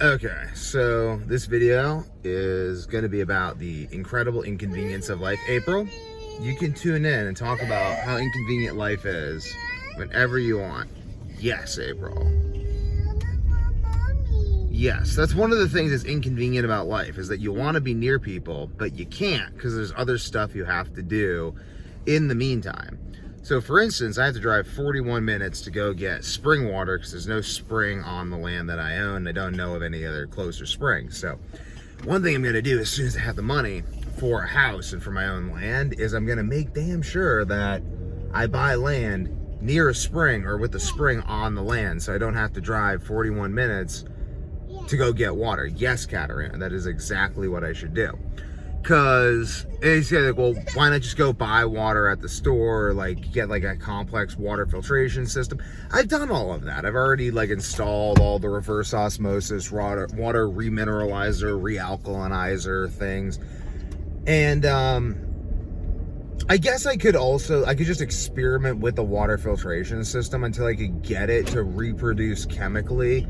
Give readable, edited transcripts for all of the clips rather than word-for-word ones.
Okay, so this video is going to be about the incredible inconvenience of life. April, you can tune in and talk about how inconvenient life is whenever you want. Yes, April. Yes, that's one of the things that's inconvenient about life, is that you want to be near people, but you can't because there's other stuff you have to do in the meantime. So for instance, I have to drive 41 minutes to go get spring water because there's no spring on the land that I own. I don't know of any other closer springs. So one thing I'm going to do as soon as I have the money for a house and for my own land is I'm going to make damn sure that I buy land near a spring or with a spring on the land, so I don't have to drive 41 minutes to go get water. Yes, Katarina, that is exactly what I should do. Because you say, like, well, why not just go buy water at the store, or like get like a complex water filtration system? I've done all of that. I've already like installed all the reverse osmosis, water remineralizer, realkalinizer things. And I guess I could just experiment with the water filtration system until I could get it to reproduce chemically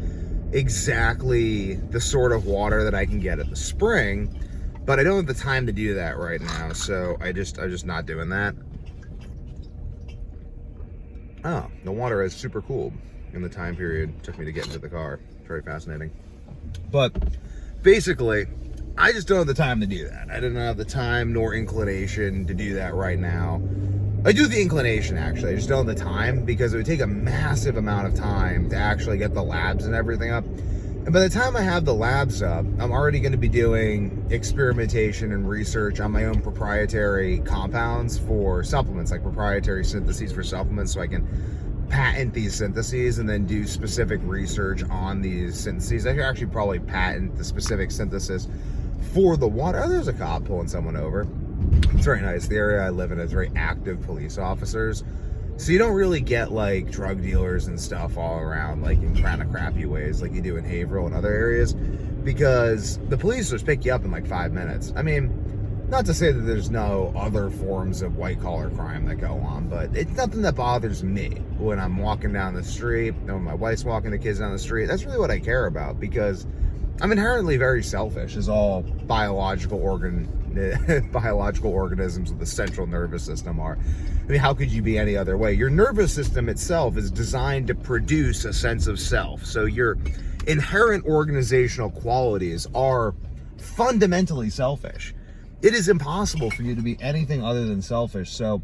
exactly the sort of water that I can get at the spring. But I don't have the time to do that right now, so I'm just not doing that. Oh, the water is super cooled in the time period it took me to get into the car. It's very fascinating. But basically, I just don't have the time to do that. I don't have the time nor inclination to do that right now. I do have the inclination, actually. I just don't have the time because it would take a massive amount of time to actually get the labs and everything up. And by the time I have the labs up, I'm already going to be doing experimentation and research on my own proprietary compounds for supplements, like proprietary syntheses for supplements, so I can patent these syntheses and then do specific research on these syntheses. I could actually probably patent the specific synthesis for the water. Oh, there's a cop pulling someone over. It's very nice. The area I live in is very active police officers. So you don't really get like drug dealers and stuff all around like in kind of crappy ways like you do in Haverhill and other areas, because the police just pick you up in like 5 minutes. I mean, not to say that there's no other forms of white collar crime that go on, but it's nothing that bothers me when I'm walking down the street, when my wife's walking the kids down the street. That's really what I care about, because I'm inherently very selfish, as all biological organisms with the central nervous system are. I mean, how could you be any other way? Your nervous system itself is designed to produce a sense of self. So your inherent organizational qualities are fundamentally selfish. It is impossible for you to be anything other than selfish. So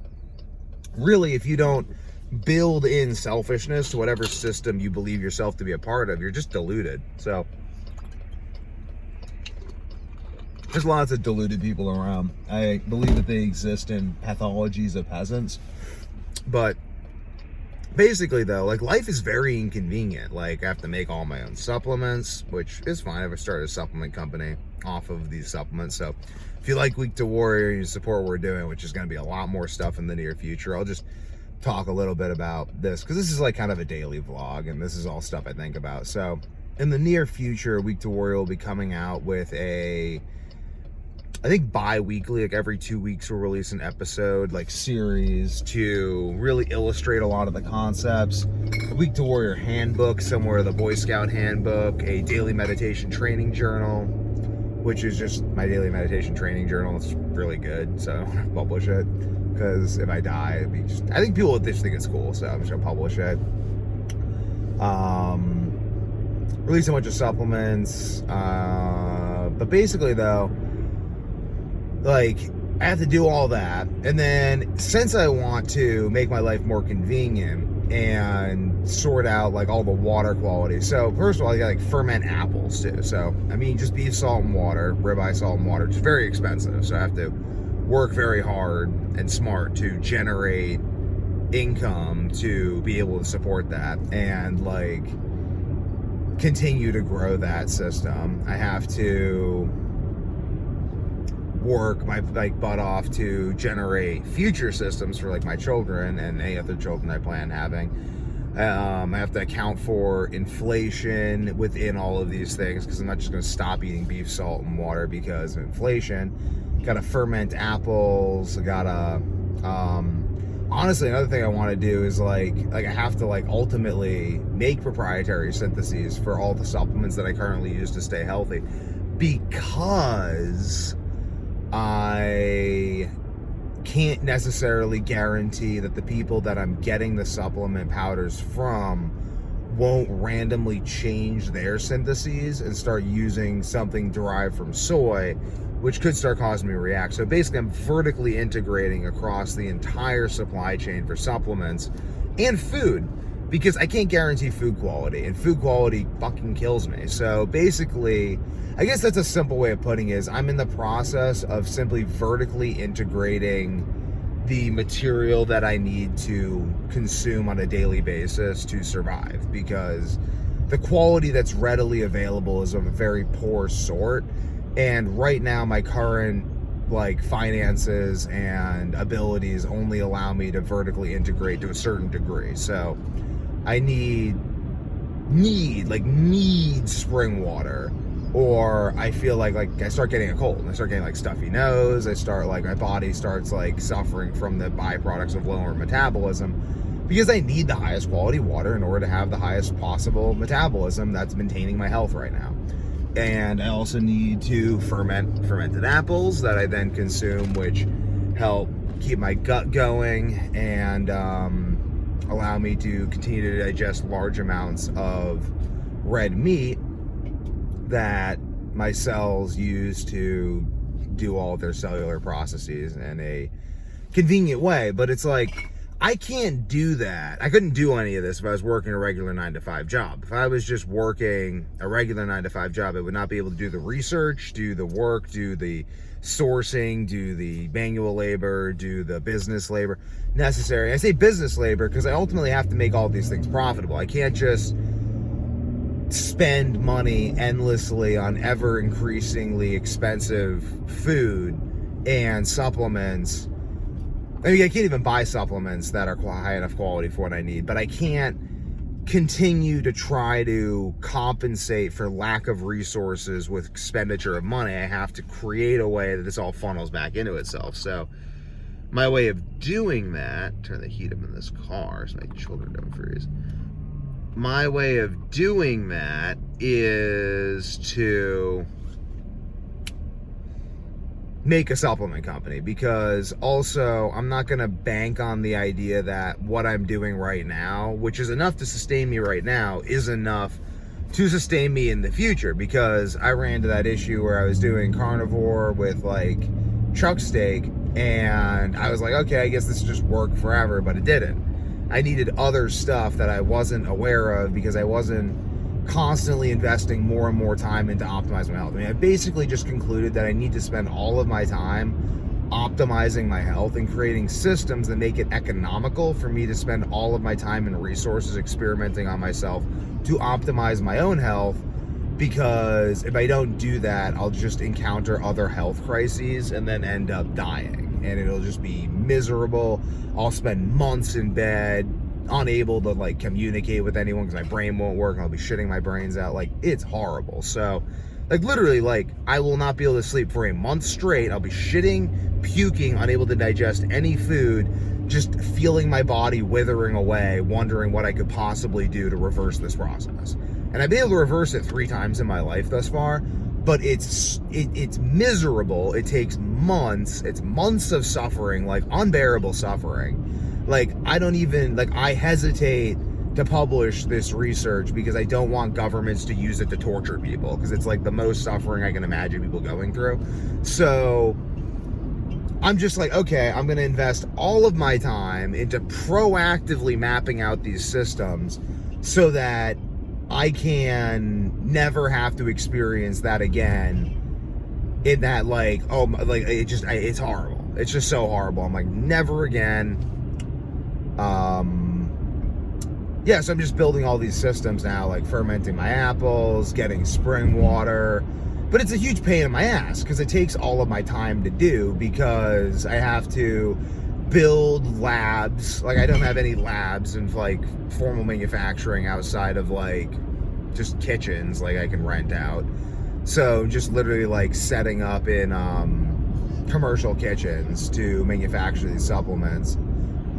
really, if you don't build in selfishness to whatever system you believe yourself to be a part of, you're just deluded. So there's lots of deluded people around. I believe that they exist in pathologies of peasants. But basically, though, like, life is very inconvenient. Like, I have to make all my own supplements, which is fine. I've started a supplement company off of these supplements. So if you like Week to Warrior and you support what we're doing, which is going to be a lot more stuff in the near future, I'll just talk a little bit about this, because this is like kind of a daily vlog, and this is all stuff I think about. So in the near future, Week to Warrior will be coming out with I think bi-weekly, like every 2 weeks we'll release an episode, like series, to really illustrate a lot of the concepts. A Week to Warrior handbook, somewhere the Boy Scout handbook, a daily meditation training journal, which is just my daily meditation training journal. It's really good, so I don't want to publish it, because if I die, it'd be just, I think people would just think it's cool, so I'm just gonna publish it. Release a bunch of supplements, but basically though, like, I have to do all that, and then since I want to make my life more convenient and sort out like all the water quality, so first of all, I got like ferment apples too. So I mean, just beef, salt, and water, ribeye, salt, and water, which is very expensive. So I have to work very hard and smart to generate income to be able to support that and like continue to grow that system. I have to work my like butt off to generate future systems for like my children and any other children I plan having. I have to account for inflation within all of these things, because I'm not just going to stop eating beef, salt, and water because of inflation. Gotta ferment apples, gotta honestly, another thing I want to do is like I have to like ultimately make proprietary syntheses for all the supplements that I currently use to stay healthy, because I can't necessarily guarantee that the people that I'm getting the supplement powders from won't randomly change their syntheses and start using something derived from soy, which could start causing me to react. So basically, I'm vertically integrating across the entire supply chain for supplements and food, because I can't guarantee food quality, and food quality fucking kills me. So basically, I guess that's a simple way of putting it, is I'm in the process of simply vertically integrating the material that I need to consume on a daily basis to survive, because the quality that's readily available is of a very poor sort. And right now, my current like finances and abilities only allow me to vertically integrate to a certain degree. So I need spring water, or I feel like I start getting a cold. I start getting like stuffy nose. I start like my body starts like suffering from the byproducts of lower metabolism, because I need the highest quality water in order to have the highest possible metabolism that's maintaining my health right now. And I also need to fermented apples that I then consume, which help keep my gut going and allow me to continue to digest large amounts of red meat that my cells use to do all of their cellular processes in a convenient way. But it's like, I can't do that. I couldn't do any of this if I was working a regular 9-to-5 job. If I was just working a regular 9-to-5 job, I would not be able to do the research, do the work, do the sourcing, do the manual labor, do the business labor necessary. I say business labor because I ultimately have to make all these things profitable. I can't just spend money endlessly on ever increasingly expensive food and supplements. I mean, I can't even buy supplements that are high enough quality for what I need, but I can't continue to try to compensate for lack of resources with expenditure of money. I have to create a way that this all funnels back into itself. So my way of doing that, turn the heat up in this car so my children don't freeze. My way of doing that is to make a supplement company, because also I'm not going to bank on the idea that what I'm doing right now, which is enough to sustain me right now, is enough to sustain me in the future. Because I ran into that issue where I was doing carnivore with like chuck steak, and I was like, okay, I guess this just worked forever, but it didn't. I needed other stuff that I wasn't aware of because I wasn't constantly investing more and more time into optimizing my health. I mean, I basically just concluded that I need to spend all of my time optimizing my health and creating systems that make it economical for me to spend all of my time and resources experimenting on myself to optimize my own health. Because if I don't do that, I'll just encounter other health crises and then end up dying, and it'll just be miserable. I'll spend months in bed, unable to like communicate with anyone because my brain won't work, and I'll be shitting my brains out. Like, it's horrible. So like literally, like, I will not be able to sleep for a month straight. I'll be shitting, puking, unable to digest any food, just feeling my body withering away, wondering what I could possibly do to reverse this process. And I've been able to reverse it 3 times in my life thus far, but it's miserable. It takes months. It's months of suffering, like unbearable suffering. Like, I hesitate to publish this research because I don't want governments to use it to torture people, because it's like the most suffering I can imagine people going through. So I'm just like, okay, I'm going to invest all of my time into proactively mapping out these systems so that I can never have to experience that again. In that, like, oh, like, it's horrible. It's just so horrible. I'm like, never again. Yeah, so I'm just building all these systems now, like fermenting my apples, getting spring water. But it's a huge pain in my ass because it takes all of my time to do, because I have to build labs. Like, I don't have any labs and like formal manufacturing outside of like just kitchens like I can rent out. So just literally like setting up in commercial kitchens to manufacture these supplements.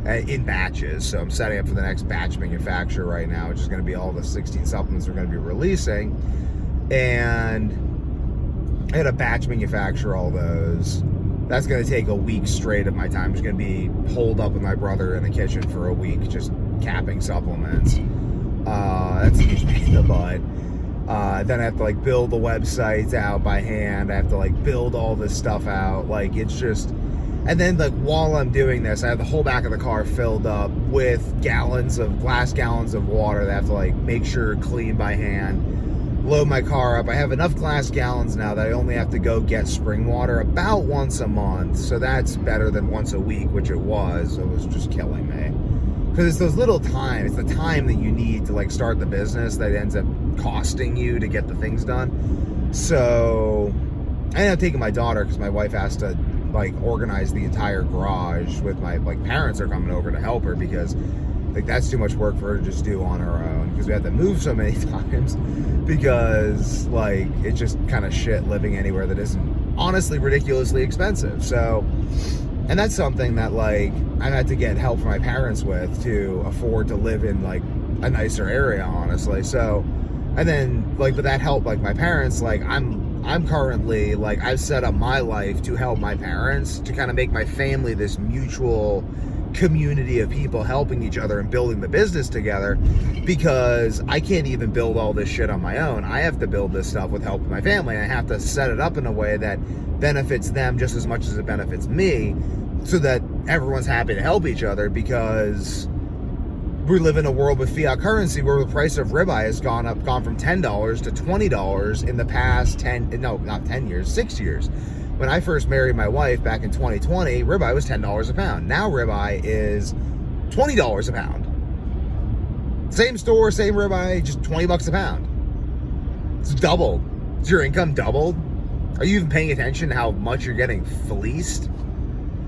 in batches. So I'm setting up for the next batch manufacturer right now, which is going to be all the 16 supplements we're going to be releasing. And I had a batch manufacture all those. That's going to take a week straight of my time. I'm just going to be holed up with my brother in the kitchen for a week, just capping supplements. That's a huge pain in the butt. Then I have to like build the websites out by hand. I have to like build all this stuff out. Like it's just, and then like while I'm doing this, I have the whole back of the car filled up with glass gallons of water that I have to like make sure clean by hand. Load my car up. I have enough glass gallons now that I only have to go get spring water about once a month. So that's better than once a week, which it was. It was just killing me. Because it's those little time, it's the time that you need to like start the business that ends up costing you to get the things done. So I ended up taking my daughter because my wife has to like organize the entire garage with my like parents are coming over to help her because like that's too much work for her to just do on her own because we have to move so many times because like it's just kind of shit living anywhere that isn't honestly ridiculously expensive. So, and that's something that like I had to get help from my parents with to afford to live in like a nicer area, honestly. So, and then like with that help, like my parents, like I'm currently like I've set up my life to help my parents to kind of make my family this mutual community of people helping each other and building the business together because I can't even build all this shit on my own. I have to build this stuff with help of my family, and I have to set it up in a way that benefits them just as much as it benefits me so that everyone's happy to help each other because we live in a world with fiat currency where the price of ribeye has gone from $10 to $20 in the past 6 years. When I first married my wife back in 2020, ribeye was $10 a pound. Now ribeye is $20 a pound. Same store, same ribeye, just $20 a pound. It's doubled. Is your income doubled? Are you even paying attention to how much you're getting fleeced?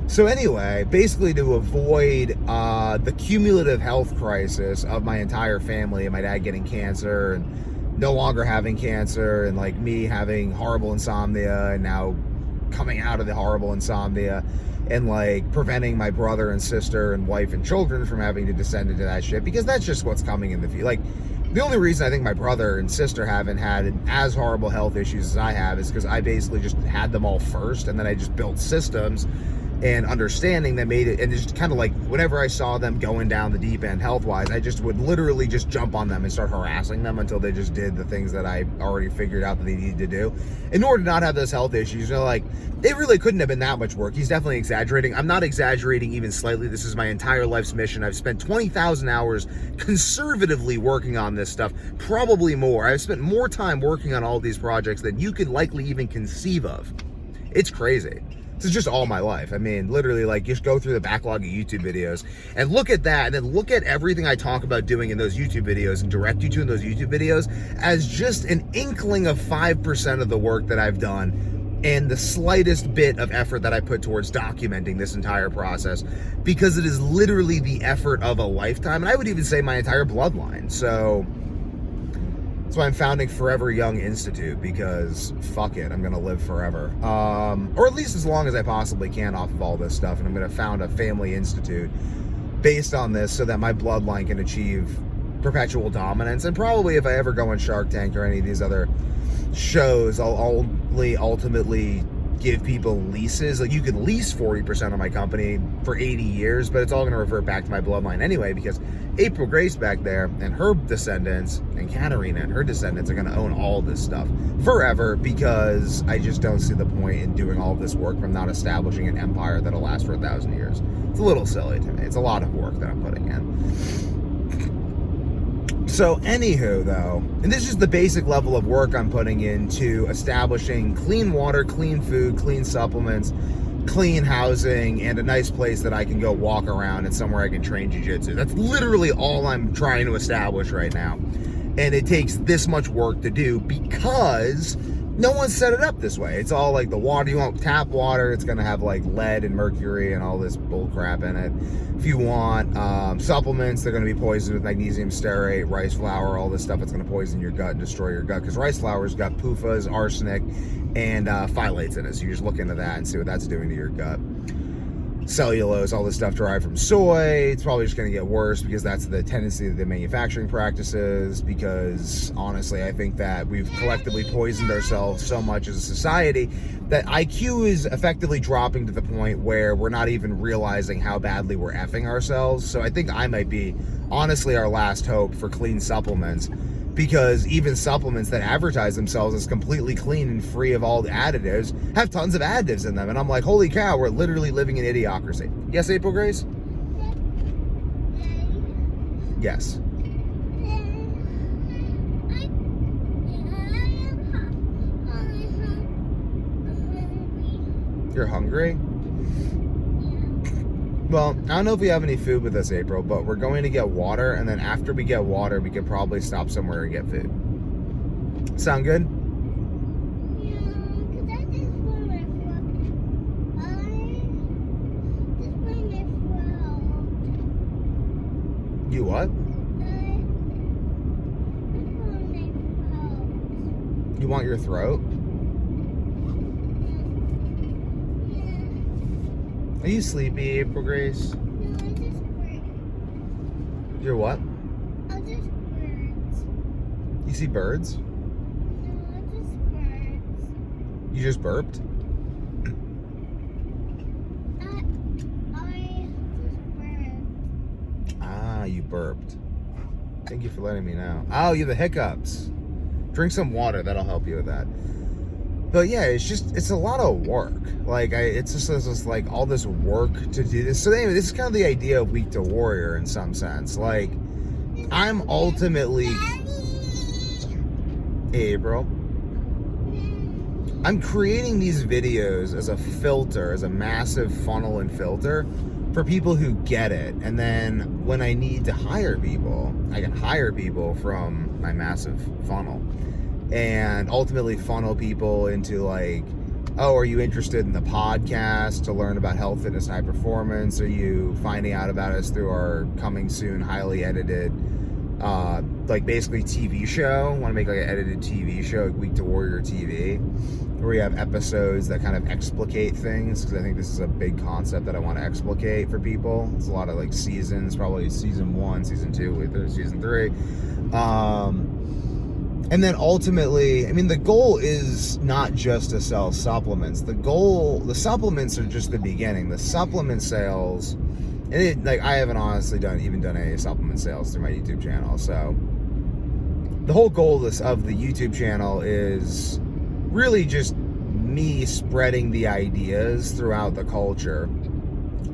So anyway, basically to avoid the cumulative health crisis of my entire family and my dad getting cancer and no longer having cancer and like me having horrible insomnia and now coming out of the horrible insomnia and like preventing my brother and sister and wife and children from having to descend into that shit because that's just what's coming in the future. Like the only reason I think my brother and sister haven't had as horrible health issues as I have is because I basically just had them all first and then I just built systems and understanding that made it, and just kind of like whenever I saw them going down the deep end health-wise, I just would literally just jump on them and start harassing them until they just did the things that I already figured out that they needed to do in order to not have those health issues. You know, like it really couldn't have been that much work. He's definitely exaggerating. I'm not exaggerating even slightly. This is my entire life's mission. I've spent 20,000 hours conservatively working on this stuff, probably more. I've spent more time working on all these projects than you could likely even conceive of. It's crazy. This is just all my life. I mean, literally, like, just go through the backlog of YouTube videos and look at that, and then look at everything I talk about doing in those YouTube videos and direct you to in those YouTube videos as just an inkling of 5% of the work that I've done and the slightest bit of effort that I put towards documenting this entire process, because it is literally the effort of a lifetime, and I would even say my entire bloodline. So that's why I'm founding Forever Young Institute, because fuck it, I'm gonna live forever. Or at least as long as I possibly can off of all this stuff, and I'm gonna found a family institute based on this so that my bloodline can achieve perpetual dominance. And probably if I ever go on Shark Tank or any of these other shows, I'll only ultimately give people leases. Like, you can lease 40% of my company for 80 years, but it's all going to revert back to my bloodline anyway, because April Grace back there and her descendants and Katarina and her descendants are going to own all this stuff forever, because I just don't see the point in doing all this work from not establishing an empire that'll last for 1,000 years. It's a little silly to me. It's a lot of work that I'm putting in. So anywho, though, and this is the basic level of work I'm putting into establishing clean water, clean food, clean supplements, clean housing, and a nice place that I can go walk around and somewhere I can train jiu-jitsu. That's literally all I'm trying to establish right now. And it takes this much work to do because no one set it up this way. It's all like the water, you want tap water, it's gonna have like lead and mercury and all this bull crap in it. If you want supplements, they're gonna be poisoned with magnesium stearate, rice flour, all this stuff. It's gonna poison your gut and destroy your gut, because rice flour's got PUFAs, arsenic, and phthalates in it. So you just look into that and see what that's doing to your gut. cellulose, all this stuff derived from soy. It's probably just going to get worse because that's the tendency of the manufacturing practices. Because honestly, I think that we've collectively poisoned ourselves so much as a society that IQ is effectively dropping to the point where we're not even realizing how badly we're effing ourselves. So I think I might be honestly our last hope for clean supplements, because even supplements that advertise themselves as completely clean and free of all the additives have tons of additives in them. And I'm like, holy cow, we're literally living in idiocracy. Yes, April Grace? Yes. You're hungry? Well, I don't know if we have any food with us, April, but we're going to get water, and then after we get water, we can probably stop somewhere and get food. Sound good? Yeah, because I just want my throat. I just want my throat. You what? I just want my throat. You want your throat? Are you sleepy, April Grace? No, I just burped. You're what? I just burped. You see birds? No, I just burped. You just burped? I just burped. Ah, you burped. Thank you for letting me know. Oh, you have the hiccups. Drink some water, that'll help you with that. But yeah, it's a lot of work. Like, it's just like all this work to do this. So anyway, this is kind of the idea of Weak to Warrior in some sense. Like, I'm ultimately... Hey, April. I'm creating these videos as a filter, as a massive funnel and filter for people who get it. And then when I need to hire people, I can hire people from my massive funnel. And ultimately funnel people into like, oh, are you interested in the podcast to learn about health, fitness, and high performance? Are you finding out about us through our coming soon, highly edited, like basically TV show? Want to make like an edited TV show, like Weak to Warrior TV, where we have episodes that kind of explicate things, because I think this is a big concept that I want to explicate for people. It's a lot of like seasons, probably season 1, season 2, season 3. And then ultimately, I mean, the goal is not just to sell supplements. The supplements are just the beginning. The supplement sales, and I haven't honestly done any supplement sales through my YouTube channel. So the whole goal of the YouTube channel is really just me spreading the ideas throughout the culture,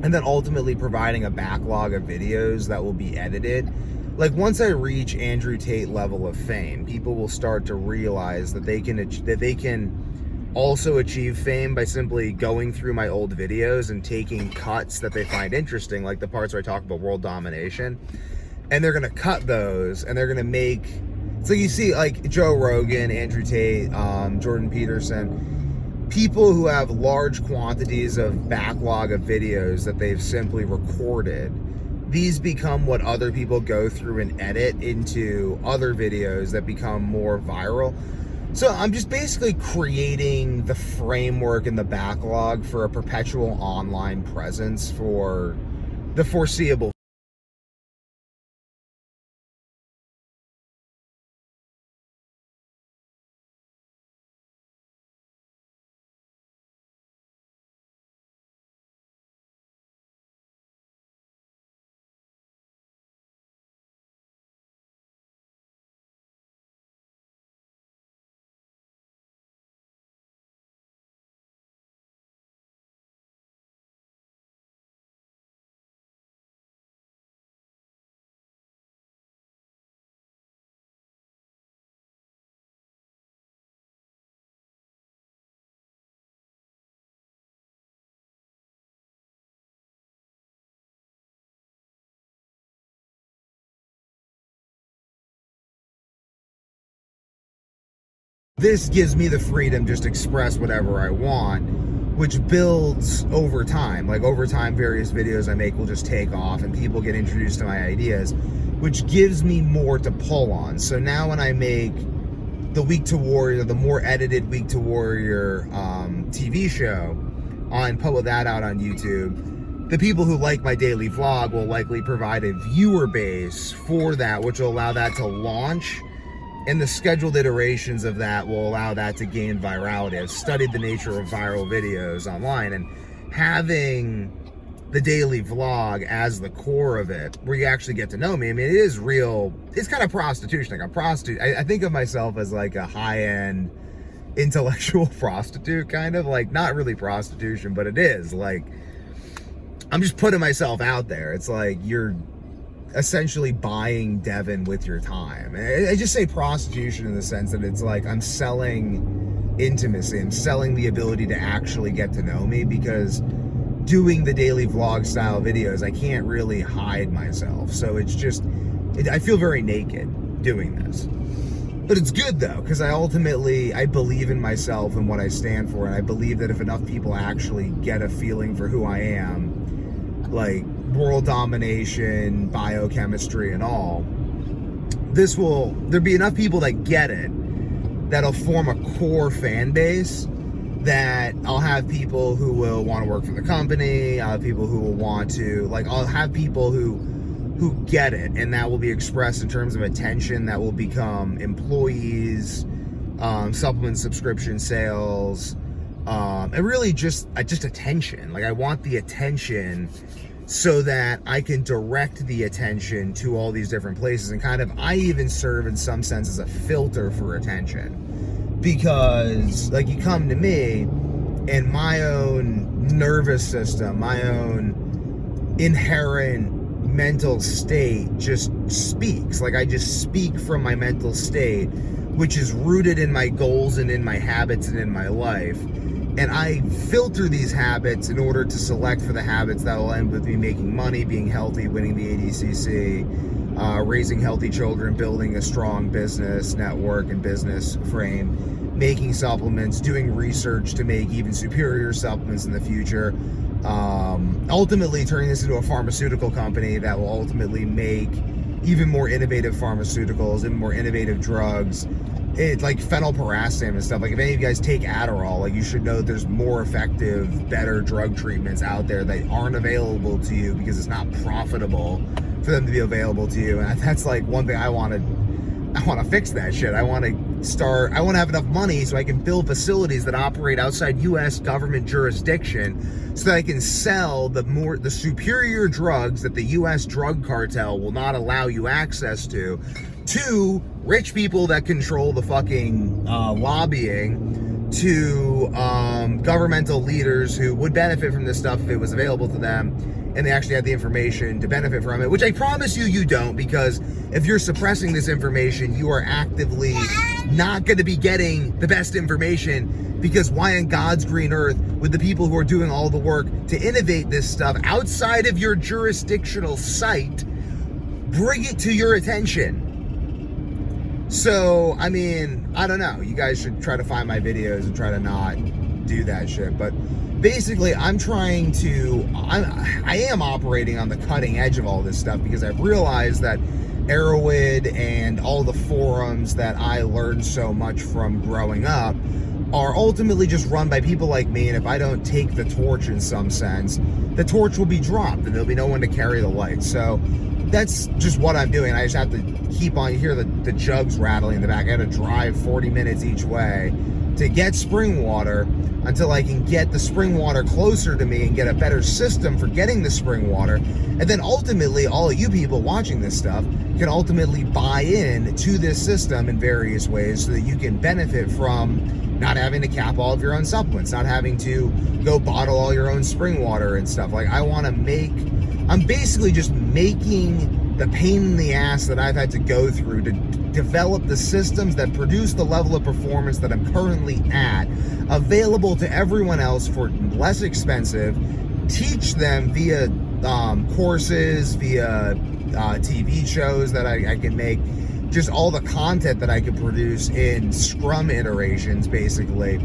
and then ultimately providing a backlog of videos that will be edited. Like, once I reach Andrew Tate level of fame, people will start to realize that they can also achieve fame by simply going through my old videos and taking cuts that they find interesting, like the parts where I talk about world domination, and they're gonna cut those, and they're gonna make. So you see, like Joe Rogan, Andrew Tate, Jordan Peterson, people who have large quantities of backlog of videos that they've simply recorded. These become what other people go through and edit into other videos that become more viral. So I'm just basically creating the framework and the backlog for a perpetual online presence for the foreseeable. This gives me the freedom just to express whatever I want, which builds over time. Like, over time, various videos I make will just take off and people get introduced to my ideas, which gives me more to pull on. So now when I make the Weak to Warrior, the more edited Weak to Warrior TV show, and put that out on YouTube, the people who like my daily vlog will likely provide a viewer base for that, which will allow that to launch. And the scheduled iterations of that will allow that to gain virality. I've studied the nature of viral videos online, and having the daily vlog as the core of it, where you actually get to know me, I mean, it is real. It's kind of prostitution. Like a prostitute. I think of myself as like a high-end intellectual prostitute, kind of. Like, not really prostitution, but it is. Like, I'm just putting myself out there. It's like you're essentially buying Devin with your time. I just say prostitution in the sense that it's like I'm selling intimacy. I'm selling the ability to actually get to know me, because doing the daily vlog style videos, I can't really hide myself. So it's just, I feel very naked doing this. But it's good though, because I believe in myself and what I stand for, and I believe that if enough people actually get a feeling for who I am, like world domination, biochemistry, and all, there'll be enough people that get it that'll form a core fan base, that I'll have people who will want to work for the company. I'll have people who will want to, like, I'll have people who get it, and that will be expressed in terms of attention that will become employees, supplement subscription sales, and really just attention. Like, I want the attention so that I can direct the attention to all these different places, and kind of, I even serve in some sense as a filter for attention. Because, like, you come to me, and my own nervous system, my own inherent mental state just speaks. Like, I just speak from my mental state, which is rooted in my goals and in my habits and in my life. And I filter these habits in order to select for the habits that will end with me making money, being healthy, winning the ADCC, raising healthy children, building a strong business network and business frame, making supplements, doing research to make even superior supplements in the future, ultimately turning this into a pharmaceutical company that will ultimately make even more innovative pharmaceuticals and more innovative drugs. It's like phenylparastim and stuff. Like, if any of you guys take Adderall, like, you should know there's more effective, better drug treatments out there that aren't available to you because it's not profitable for them to be available to you. And that's like one thing I want to fix that shit. I want to have enough money so I can build facilities that operate outside U.S. government jurisdiction, so that I can sell the superior drugs that the U.S. drug cartel will not allow you access to rich people that control the fucking lobbying, to governmental leaders who would benefit from this stuff if it was available to them, and they actually had the information to benefit from it, which I promise you don't, because if you're suppressing this information, you are actively not going to be getting the best information, because why on God's green earth would the people who are doing all the work to innovate this stuff outside of your jurisdictional site bring it to your attention? So, I mean, I don't know. You guys should try to find my videos and try to not do that shit. But basically, I am operating on the cutting edge of all this stuff, because I've realized that Arrowhead and all the forums that I learned so much from growing up are ultimately just run by people like me, and if I don't take the torch in some sense, the torch will be dropped and there'll be no one to carry the light. So that's just what I'm doing. I just have to keep on, you hear the jugs rattling in the back. I had to drive 40 minutes each way to get spring water until I can get the spring water closer to me and get a better system for getting the spring water. And then ultimately, all of you people watching this stuff can ultimately buy in to this system in various ways, so that you can benefit from not having to cap all of your own supplements, not having to go bottle all your own spring water and stuff. Like, I'm basically just making the pain in the ass that I've had to go through to develop the systems that produce the level of performance that I'm currently at available to everyone else for less expensive, teach them via courses, via TV shows that I can make, just all the content that I can produce in Scrum iterations, basically,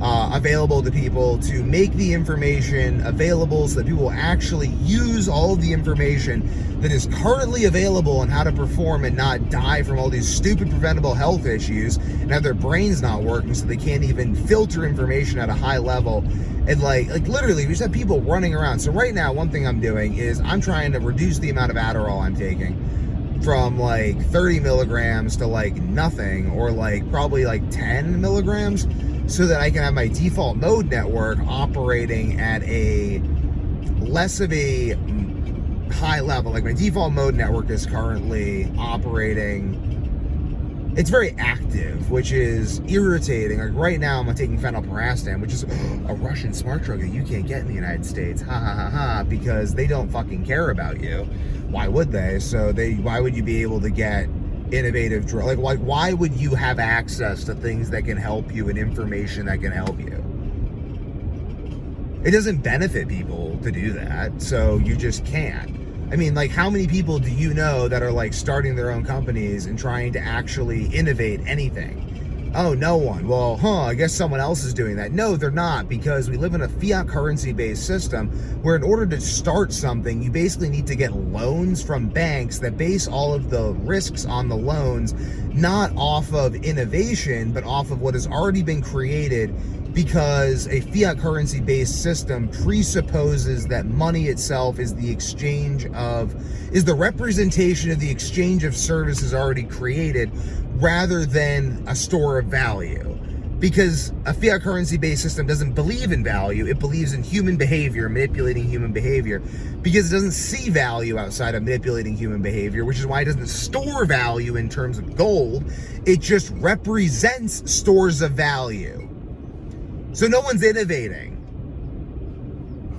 available to people, to make the information available so that people will actually use all of the information that is currently available on how to perform and not die from all these stupid preventable health issues and have their brains not working so they can't even filter information at a high level. And like literally, we just have people running around. So right now, one thing I'm doing is I'm trying to reduce the amount of Adderall I'm taking from like 30 milligrams to like nothing, or like probably like 10 milligrams, so that I can have my default mode network operating at a less of a high level. Like my default mode network is currently operating, it's very active, which is irritating. Like right now I'm taking phenylparastam, which is a Russian smart drug that you can't get in the United States. Ha ha ha ha, because they don't fucking care about you. Why would they? So why would you be able to get innovative drug? Like why would you have access to things that can help you and information that can help you? It doesn't benefit people to do that, so you just can't. I mean, like, how many people do you know that are like starting their own companies and trying to actually innovate anything? Oh, no one. Well, I guess someone else is doing that. No, they're not, because we live in a fiat currency based system where in order to start something, you basically need to get loans from banks that base all of the risks on the loans, not off of innovation, but off of what has already been created, because a fiat currency based system presupposes that money itself is the representation of the exchange of services already created, rather than a store of value. Because a fiat currency based system doesn't believe in value, it believes in human behavior, manipulating human behavior, because it doesn't see value outside of manipulating human behavior, which is why it doesn't store value in terms of gold. It just represents stores of value. So no one's innovating.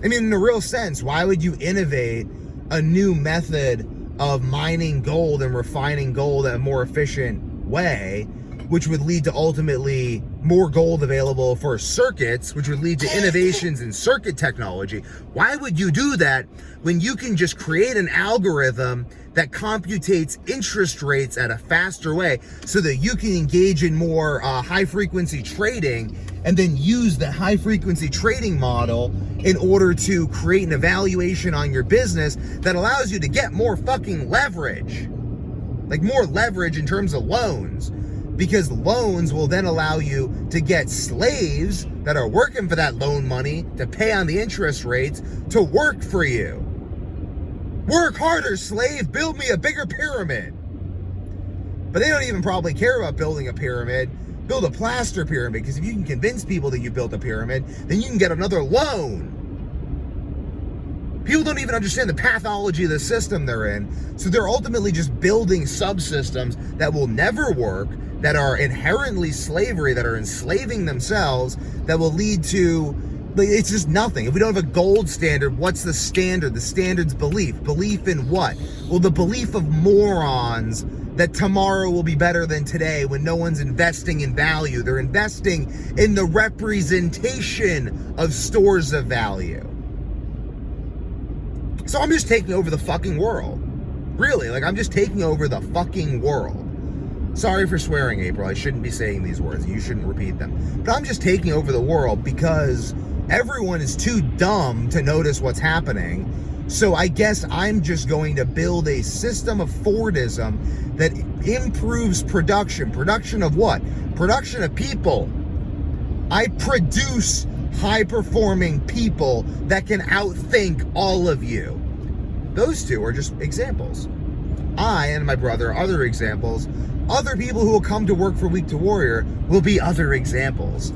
I mean, in a real sense, why would you innovate a new method of mining gold and refining gold at a more efficient way, which would lead to ultimately more gold available for circuits, which would lead to innovations in circuit technology? Why would you do that when you can just create an algorithm that computates interest rates at a faster way so that you can engage in more high frequency trading, and then use the high frequency trading model in order to create an evaluation on your business that allows you to get more fucking leverage? Like more leverage in terms of loans, because loans will then allow you to get slaves that are working for that loan money to pay on the interest rates to work for you. Work harder, slave, build me a bigger pyramid. But they don't even probably care about building a pyramid. Build a plaster pyramid, because if you can convince people that you built a pyramid, then you can get another loan. People don't even understand the pathology of the system they're in, so they're ultimately just building subsystems that will never work, that are inherently slavery, that are enslaving themselves, that will lead to, it's just nothing. If we don't have a gold standard, what's the standard? The standard's belief. Belief in what? Well, the belief of morons that tomorrow will be better than today, when no one's investing in value. They're investing in the representation of stores of value. So I'm just taking over the fucking world. Really, like, I'm just taking over the fucking world. Sorry for swearing, April. I shouldn't be saying these words. You shouldn't repeat them. But I'm just taking over the world because everyone is too dumb to notice what's happening. So I guess I'm just going to build a system of Fordism that improves production. Production of what? Production of people. I produce high-performing people that can outthink all of you. Those two are just examples. I and my brother are other examples. Other people who will come to work for Week to Warrior will be other examples.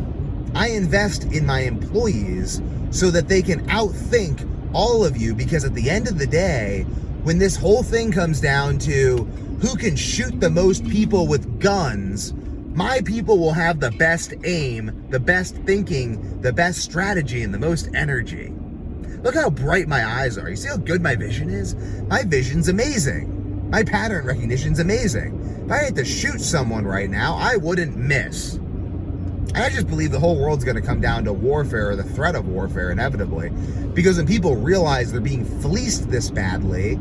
I invest in my employees so that they can outthink all of you, because at the end of the day, when this whole thing comes down to who can shoot the most people with guns, my people will have the best aim, the best thinking, the best strategy, and the most energy. Look how bright my eyes are. You see how good my vision is? My vision's amazing. My pattern recognition's amazing. If I had to shoot someone right now, I wouldn't miss. I just believe the whole world's going to come down to warfare, or the threat of warfare, inevitably. Because when people realize they're being fleeced this badly,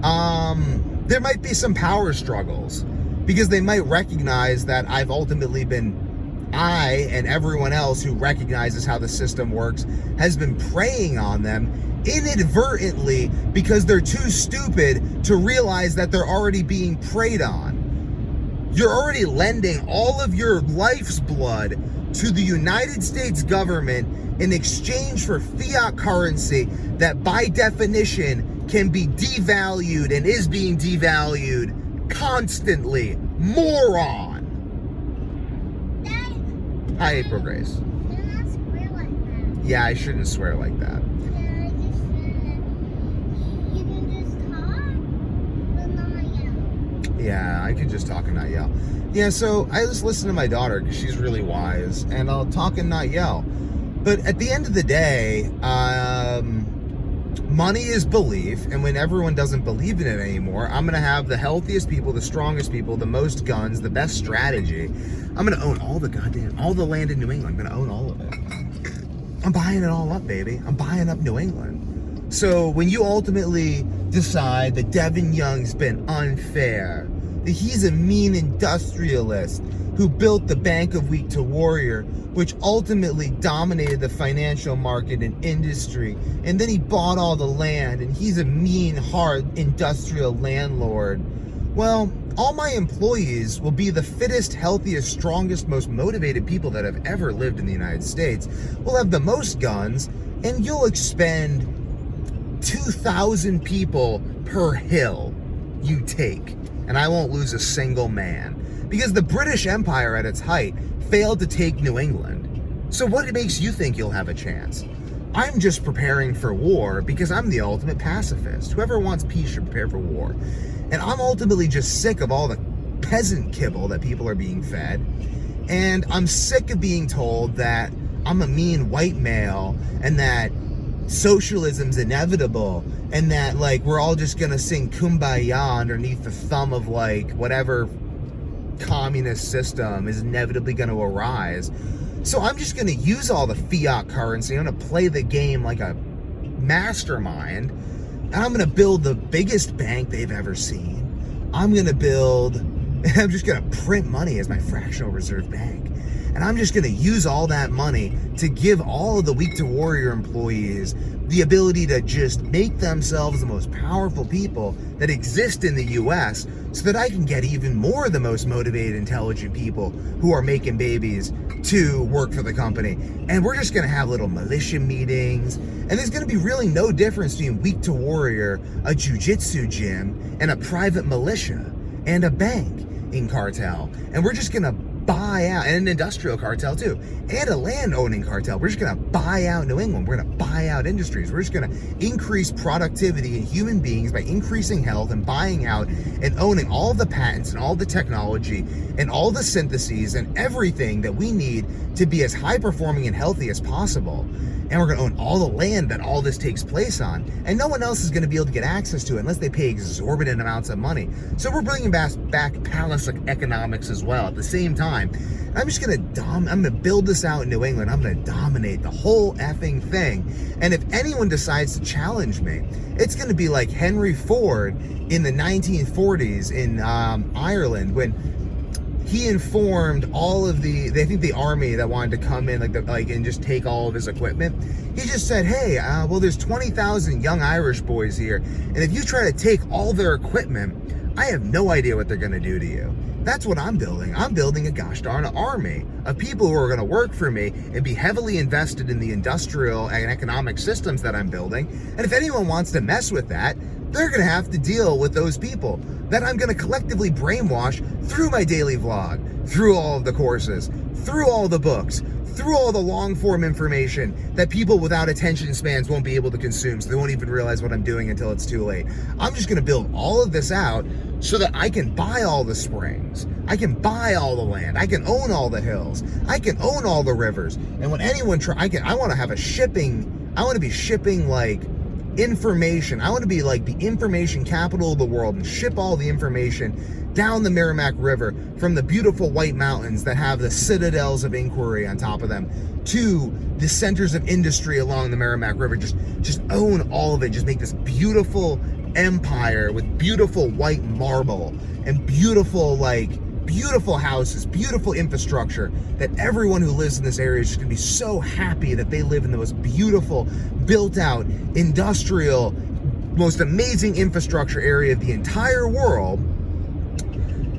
there might be some power struggles. Because they might recognize that I've ultimately been I and everyone else who recognizes how the system works has been preying on them inadvertently because they're too stupid to realize that they're already being preyed on. You're already lending all of your life's blood to the United States government in exchange for fiat currency that by definition can be devalued and is being devalued constantly. Moron! Dad, Hi, April Grace. you're not square like that. Yeah, I shouldn't swear like that. Yeah, I just you can just talk, but not yell. Yeah, I could just talk and not yell. Yeah, so I just listen to my daughter because she's really wise, and I'll talk and not yell. But at the end of the day, money is belief, and when everyone doesn't believe in it anymore, I'm going to have the healthiest people, the strongest people, the most guns, the best strategy. I'm going to own all the land in New England. I'm going to own all of it. I'm buying it all up, baby. I'm buying up New England. So when you ultimately decide that Devin Young's been unfair, that he's a mean industrialist who built the Bank of Weak to Warrior, which ultimately dominated the financial market and industry, and then he bought all the land, and he's a mean, hard industrial landlord. Well, all my employees will be the fittest, healthiest, strongest, most motivated people that have ever lived in the United States. We'll have the most guns, and you'll expend 2,000 people per hill you take, and I won't lose a single man. Because the British Empire at its height failed to take New England. So what makes you think you'll have a chance? I'm just preparing for war because I'm the ultimate pacifist. Whoever wants peace should prepare for war. And I'm ultimately just sick of all the peasant kibble that people are being fed. And I'm sick of being told that I'm a mean white male and that socialism's inevitable and that like we're all just gonna sing Kumbaya underneath the thumb of like whatever communist system is inevitably going to arise. So I'm just going to use all the fiat currency. I'm going to play the game like a mastermind, and I'm going to build the biggest bank they've ever seen. I'm just going to print money as my fractional reserve bank. And I'm just going to use all that money to give all of the Weak to Warrior employees the ability to just make themselves the most powerful people that exist in the US so that I can get even more of the most motivated, intelligent people who are making babies to work for the company. And we're just going to have little militia meetings. And there's going to be really no difference between Weak to Warrior, a jiu-jitsu gym, and a private militia, and a bank in cartel. And we're just going to buy out, and an industrial cartel too, and a land-owning cartel. We're just going to buy out New England. We're going to buy out industries. We're just going to increase productivity in human beings by increasing health and buying out and owning all of the patents and all the technology and all the syntheses and everything that we need to be as high-performing and healthy as possible. And we're going to own all the land that all this takes place on. And no one else is going to be able to get access to it unless they pay exorbitant amounts of money. So we're bringing back palace economics as well at the same time. I'm just going to build this out in New England. I'm going to dominate the whole effing thing. And if anyone decides to challenge me, it's going to be like Henry Ford in the 1940s in Ireland when he informed all of the army that wanted to come in and just take all of his equipment. He just said, hey, well, there's 20,000 young Irish boys here, and if you try to take all their equipment, I have no idea what they're going to do to you. That's what I'm building. I'm building a gosh darn army of people who are going to work for me and be heavily invested in the industrial and economic systems that I'm building. And if anyone wants to mess with that, they're going to have to deal with those people that I'm going to collectively brainwash through my daily vlog, through all of the courses, through all the books, through all the long form information that people without attention spans won't be able to consume, so they won't even realize what I'm doing until it's too late. I'm just going to build all of this out so that I can buy all the springs, I can buy all the land, I can own all the hills, I can own all the rivers. And when anyone I want to have I want to be shipping like information. I want to be like the information capital of the world and ship all the information down the Merrimack River from the beautiful White Mountains that have the citadels of inquiry on top of them to the centers of industry along the Merrimack River. Just own all of it. Just make this beautiful empire with beautiful white marble and beautiful beautiful houses, beautiful infrastructure, that everyone who lives in this area is just gonna be so happy that they live in the most beautiful, built out, industrial, most amazing infrastructure area of the entire world.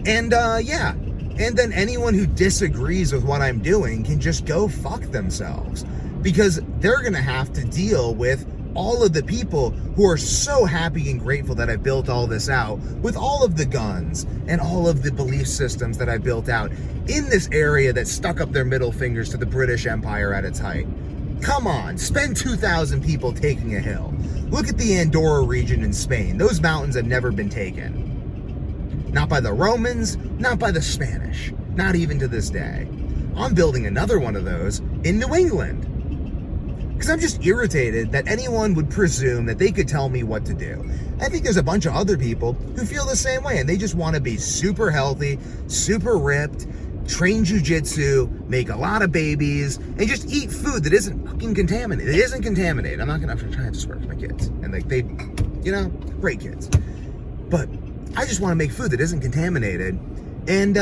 And yeah, and then anyone who disagrees with what I'm doing can just go fuck themselves, because they're gonna have to deal with all of the people who are so happy and grateful that I built all this out, with all of the guns and all of the belief systems that I built out in this area that stuck up their middle fingers to the British Empire at its height. Come on, spend 2,000 people taking a hill. Look at the Andorra region in Spain. Those mountains have never been taken. Not by the Romans, not by the Spanish, not even to this day. I'm building another one of those in New England. Because I'm just irritated that anyone would presume that they could tell me what to do. I think there's a bunch of other people who feel the same way, and they just want to be super healthy, super ripped, train jujitsu, make a lot of babies, and just eat food that isn't fucking contaminated. It isn't contaminated. I'm trying to swear to my kids. And like, they, great kids. But I just want to make food that isn't contaminated. And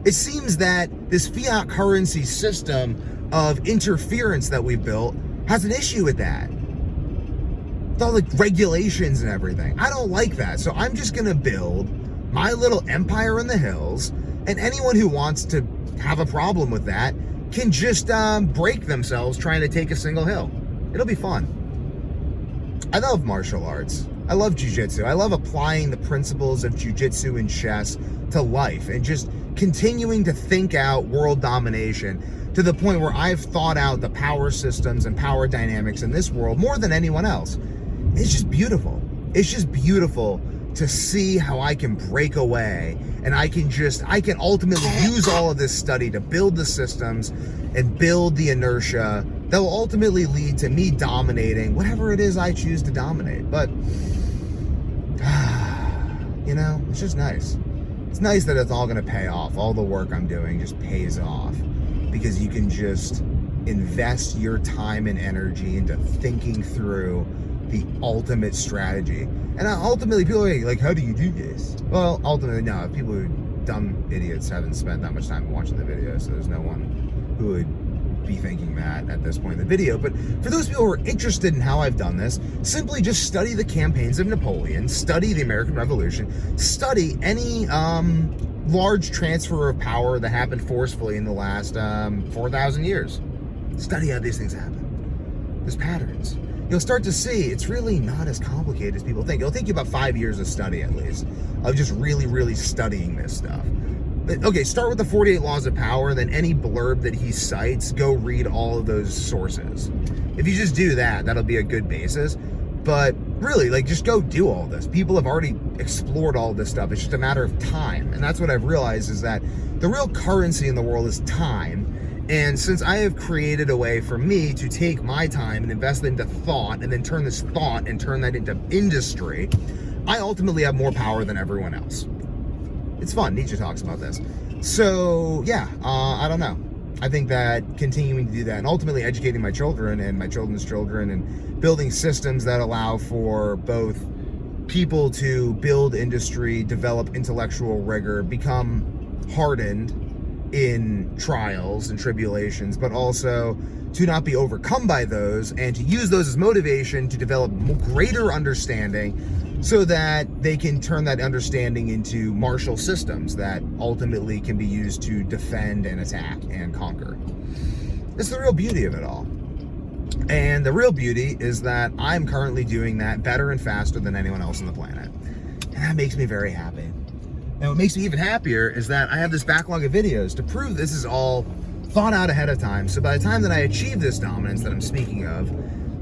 it seems that this fiat currency system of interference that we built has an issue with that. With all the regulations and everything. I don't like that. So I'm just gonna build my little empire in the hills, and anyone who wants to have a problem with that can just break themselves trying to take a single hill. It'll be fun. I love martial arts. I love jujitsu. I love applying the principles of jujitsu and chess to life, and just continuing to think out world domination to the point where I've thought out the power systems and power dynamics in this world more than anyone else. It's just beautiful. It's just beautiful to see how I can break away, and I can ultimately use all of this study to build the systems and build the inertia that will ultimately lead to me dominating whatever it is I choose to dominate. But, it's just nice. It's nice that it's all going to pay off. All the work I'm doing just pays off, because you can just invest your time and energy into thinking through the ultimate strategy. And ultimately, people are like, how do you do this? Well, ultimately, no. People who dumb idiots haven't spent that much time watching the video, so there's no one who would be thinking that at this point in the video. But for those people who are interested in how I've done this, simply just study the campaigns of Napoleon, study the American Revolution, study any large transfer of power that happened forcefully in the last 4,000 years. Study how these things happen. There's patterns. You'll start to see it's really not as complicated as people think. It'll take you about 5 years of study, at least, of just really, really studying this stuff. But, okay, start with the 48 Laws of Power, then any blurb that he cites, go read all of those sources. If you just do that, that'll be a good basis. But really, just go do all this. People have already explored all this stuff. It's just a matter of time. And that's what I've realized, is that the real currency in the world is time. And since I have created a way for me to take my time and invest it into thought, and then turn this thought and turn that into industry, I ultimately have more power than everyone else. It's fun. Nietzsche talks about this. So, yeah, I don't know. I think that continuing to do that, and ultimately educating my children and my children's children, and building systems that allow for both people to build industry, develop intellectual rigor, become hardened in trials and tribulations, but also to not be overcome by those, and to use those as motivation to develop greater understanding, so that they can turn that understanding into martial systems that ultimately can be used to defend and attack and conquer. It's the real beauty of it all. And the real beauty is that I'm currently doing that better and faster than anyone else on the planet. And that makes me very happy. And what makes me even happier is that I have this backlog of videos to prove this is all thought out ahead of time. So by the time that I achieve this dominance that I'm speaking of,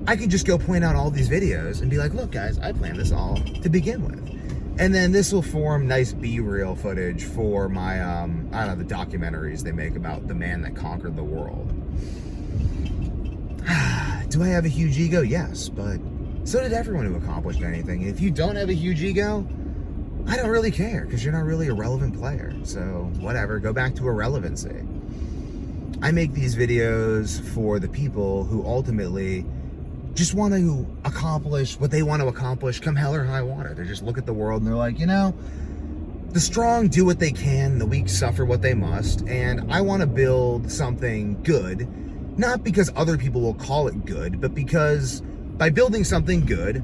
I can just go point out all these videos and be like, look guys, I planned this all to begin with. And then this will form nice B-reel footage for my, the documentaries they make about the man that conquered the world. Do I have a huge ego? Yes, but so did everyone who accomplished anything. If you don't have a huge ego, I don't really care, because you're not really a relevant player. So whatever, go back to irrelevancy. I make these videos for the people who ultimately just want to accomplish what they want to accomplish come hell or high water. They just look at the world and they're like, there's the strong do what they can, the weak suffer what they must, and I want to build something good, not because other people will call it good, but because by building something good,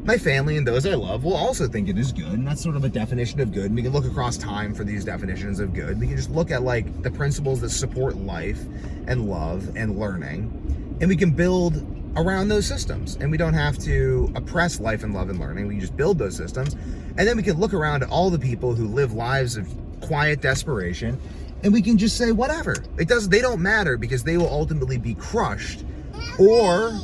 my family and those I love will also think it is good, and that's sort of a definition of good. And we can look across time for these definitions of good. We can just look at like the principles that support life and love and learning, and we can build around those systems. And we don't have to oppress life and love and learning. We can just build those systems, and then we can look around at all the people who live lives of quiet desperation, and we can just say whatever. They don't matter, because they will ultimately be crushed or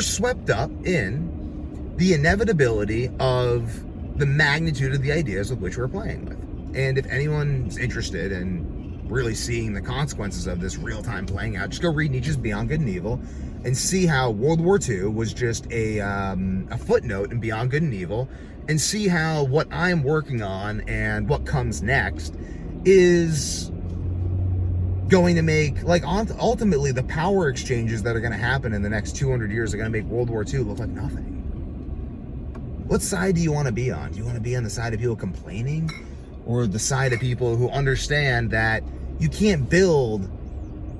swept up in the inevitability of the magnitude of the ideas with which we're playing with. And if anyone's interested in really seeing the consequences of this real-time playing out, just go read Nietzsche's Beyond Good and Evil and see how World War II was just a footnote in Beyond Good and Evil, and see how what I'm working on and what comes next is going to make, like, ultimately the power exchanges that are going to happen in the next 200 years are going to make World War II look like nothing. What side do you want to be on? Do you want to be on the side of people complaining, or the side of people who understand that you can't build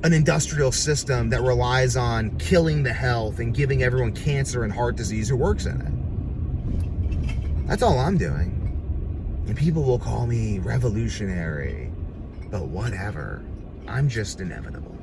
an industrial system that relies on killing the health and giving everyone cancer and heart disease who works in it? That's all I'm doing. And people will call me revolutionary, but whatever. I'm just inevitable.